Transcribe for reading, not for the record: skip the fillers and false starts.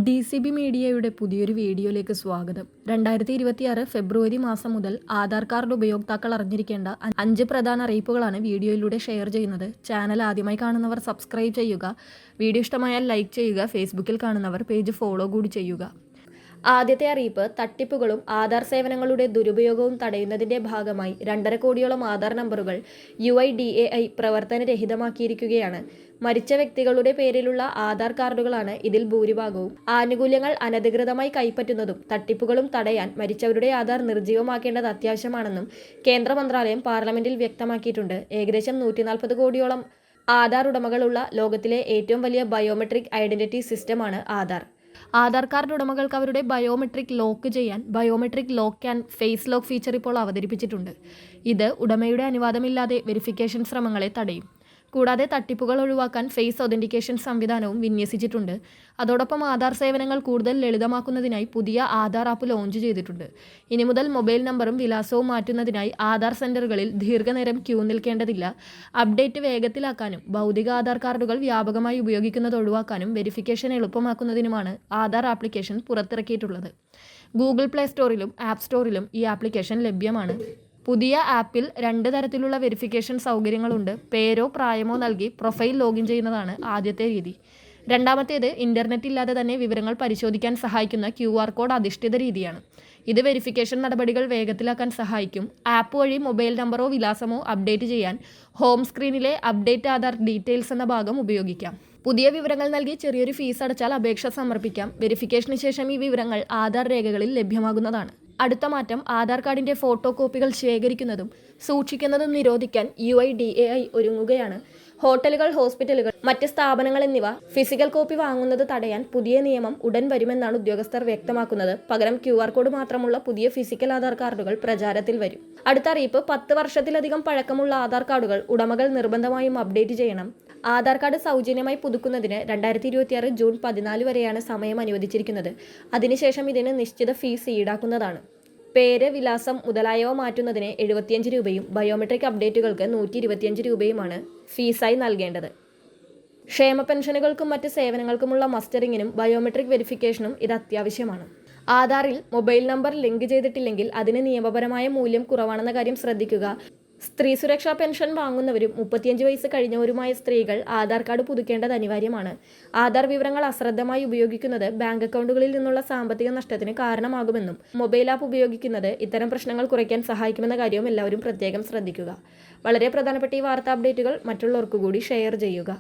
DCB മീഡിയയുടെ പുതിയൊരു വീഡിയോയിലേക്ക് സ്വാഗതം. 2026 ഫെബ്രുവരി മാസം മുതൽ ആധാർ കാർഡ് ഉപയോക്താക്കൾ അറിഞ്ഞിരിക്കേണ്ട 5 പ്രധാന അറിയിപ്പുകളാണ് വീഡിയോയിലൂടെ ഷെയർ ചെയ്യുന്നത്. ചാനൽ ആദ്യമായി കാണുന്നവർ സബ്സ്ക്രൈബ് ചെയ്യുക. വീഡിയോ ഇഷ്ടമായാൽ ലൈക്ക് ചെയ്യുക. ഫേസ്ബുക്കിൽ കാണുന്നവർ പേജ് ഫോളോ കൂടി ചെയ്യുക. ആദ്യത്തെ അറിയിപ്പ്, തട്ടിപ്പുകളും ആധാർ സേവനങ്ങളുടെ ദുരുപയോഗവും തടയുന്നതിന്റെ ഭാഗമായി 2.5 കോടിയോളം ആധാർ നമ്പറുകൾ UIDAI പ്രവർത്തനരഹിതമാക്കിയിരിക്കുകയാണ്. മരിച്ച വ്യക്തികളുടെ പേരിലുള്ള ആധാർ കാർഡുകളാണ് ഇതിൽ ഭൂരിഭാഗവും. ആനുകൂല്യങ്ങൾ അനധികൃതമായി കൈപ്പറ്റുന്നതും തട്ടിപ്പുകളും തടയാൻ മരിച്ചവരുടെ ആധാർ നിർജ്ജീവമാക്കേണ്ടത് അത്യാവശ്യമാണെന്നും കേന്ദ്ര മന്ത്രാലയം പാർലമെന്റിൽ വ്യക്തമാക്കിയിട്ടുണ്ട്. ഏകദേശം 140 കോടിയോളം ആധാർ ഉടമകളുള്ള ലോകത്തിലെ ഏറ്റവും വലിയ ബയോമെട്രിക് ഐഡന്റിറ്റി സിസ്റ്റമാണ് ആധാർ. ആധാർ കാർഡ് ഉടമകൾക്ക് അവരുടെ ബയോമെട്രിക് ലോക്ക് ചെയ്യാൻ biometric lock and face lock feature ഇപ്പോൾ അവതരിപ്പിച്ചിട്ടുണ്ട്. ഇത് ഉടമയുടെ അനുവാദമില്ലാതെ വെരിഫിക്കേഷൻ ശ്രമങ്ങളെ തടയും. കൂടാതെ തട്ടിപ്പുകൾ ഒഴിവാക്കാൻ ഫേസ് ഒതന്റിക്കേഷൻ സംവിധാനവും വിന്യസിച്ചിട്ടുണ്ട്. അതോടൊപ്പം ആധാർ സേവനങ്ങൾ കൂടുതൽ ലളിതമാക്കുന്നതിനായി പുതിയ ആധാർ ആപ്പ് ലോഞ്ച് ചെയ്തിട്ടുണ്ട്. ഇനി മുതൽ മൊബൈൽ നമ്പറും വിലാസവും മാറ്റുന്നതിനായി ആധാർ സെന്ററുകളിൽ ദീർഘനേരം ക്യൂ നിൽക്കേണ്ടതില്ല. അപ്ഡേറ്റ് വേഗത്തിലാക്കാനും ഭൗതിക ആധാർ കാർഡുകൾ വ്യാപകമായി ഉപയോഗിക്കുന്നത് ഒഴിവാക്കാനും വെരിഫിക്കേഷൻ എളുപ്പമാക്കുന്നതിനുമാണ് ആധാർ ആപ്ലിക്കേഷൻ പുറത്തിറക്കിയിട്ടുള്ളത്. ഗൂഗിൾ പ്ലേ സ്റ്റോറിലും ആപ്പ് സ്റ്റോറിലും ഈ ആപ്ലിക്കേഷൻ ലഭ്യമാണ്. പുതിയ ആപ്പിൽ 2 തരത്തിലുള്ള വെരിഫിക്കേഷൻ സൗകര്യങ്ങളുണ്ട്. പേരോ പ്രായമോ നൽകി പ്രൊഫൈൽ ലോഗിൻ ചെയ്യുന്നതാണ് ആദ്യത്തെ രീതി. രണ്ടാമത്തേത് ഇന്റർനെറ്റ് ഇല്ലാതെ തന്നെ വിവരങ്ങൾ പരിശോധിക്കാൻ സഹായിക്കുന്ന QR കോഡ് അധിഷ്ഠിത രീതിയാണ്. ഇത് വെരിഫിക്കേഷൻ നടപടികൾ വേഗത്തിലാക്കാൻ സഹായിക്കും. ആപ്പ് വഴി മൊബൈൽ നമ്പറോ വിലാസമോ അപ്ഡേറ്റ് ചെയ്യാൻ ഹോം സ്ക്രീനിലെ അപ്ഡേറ്റ് ആധാർ ഡീറ്റെയിൽസ് എന്ന ഭാഗം ഉപയോഗിക്കാം. പുതിയ വിവരങ്ങൾ നൽകി ചെറിയൊരു ഫീസ് അടച്ചാൽ അപേക്ഷ സമർപ്പിക്കാം. വെരിഫിക്കേഷന് ശേഷം ഈ വിവരങ്ങൾ ആധാർ രേഖകളിൽ ലഭ്യമാകുന്നതാണ്. അടുത്ത മാറ്റം, ആധാർ കാർഡിന്റെ ഫോട്ടോ കോപ്പികൾ ശേഖരിക്കുന്നതും സൂക്ഷിക്കുന്നതും നിരോധിക്കാൻ UIDAI ഒരുങ്ങുകയാണ്. ഹോട്ടലുകൾ, ഹോസ്പിറ്റലുകൾ, മറ്റ് സ്ഥാപനങ്ങൾ എന്നിവ ഫിസിക്കൽ കോപ്പി വാങ്ങുന്നത് തടയാൻ പുതിയ നിയമം ഉടൻ വരുമെന്നാണ് ഉദ്യോഗസ്ഥർ വ്യക്തമാക്കുന്നത്. പകരം QR കോഡ് മാത്രമുള്ള പുതിയ ഫിസിക്കൽ ആധാർ കാർഡുകൾ പ്രചാരത്തിൽ വരും. അടുത്ത അറിയിപ്പ്, 10 വർഷത്തിലധികം പഴക്കമുള്ള ആധാർ കാർഡുകൾ ഉടമകൾ നിർബന്ധമായും അപ്ഡേറ്റ് ചെയ്യണം. ആധാർ കാർഡ് സൗജന്യമായി പുതുക്കുന്നതിന് 2026 ജൂൺ 14 വരെയാണ് സമയം അനുവദിച്ചിരിക്കുന്നത്. അതിനുശേഷം ഇതിന് നിശ്ചിത ഫീസ് ഈടാക്കുന്നതാണ്. പേര്, വിലാസം മുതലായവ മാറ്റുന്നതിന് 75 രൂപയും ബയോമെട്രിക് അപ്ഡേറ്റുകൾക്ക് 125 രൂപയുമാണ് ഫീസായി നൽകേണ്ടത്. ക്ഷേമ പെൻഷനുകൾക്കും മറ്റ് സേവനങ്ങൾക്കുമുള്ള മസ്റ്ററിങ്ങിനും ബയോമെട്രിക് വെരിഫിക്കേഷനും ഇത് അത്യാവശ്യമാണ്. ആധാറിൽ മൊബൈൽ നമ്പർ ലിങ്ക് ചെയ്തിട്ടില്ലെങ്കിൽ അതിന് നിയമപരമായ മൂല്യം കുറവാണെന്ന കാര്യം ശ്രദ്ധിക്കുക. സ്ത്രീ സുരക്ഷാ പെൻഷൻ വാങ്ങുന്നവരും 35 വയസ്സ് കഴിഞ്ഞവരുമായ സ്ത്രീകൾ ആധാർ കാർഡ് പുതുക്കേണ്ടത് അനിവാര്യമാണ്. ആധാർ വിവരങ്ങൾ അശ്രദ്ധമായി ഉപയോഗിക്കുന്നത് ബാങ്ക് അക്കൗണ്ടുകളിൽ നിന്നുള്ള സാമ്പത്തിക നഷ്ടത്തിന് കാരണമാകുമെന്നും മൊബൈൽ ആപ്പ് ഉപയോഗിക്കുന്നത് ഇത്തരം പ്രശ്നങ്ങൾ കുറയ്ക്കാൻ സഹായിക്കുമെന്ന കാര്യവും എല്ലാവരും പ്രത്യേകം ശ്രദ്ധിക്കുക. വളരെ പ്രധാനപ്പെട്ട ഈ വാർത്താ അപ്ഡേറ്റുകൾ മറ്റുള്ളവർക്ക് കൂടി ഷെയർ ചെയ്യുക.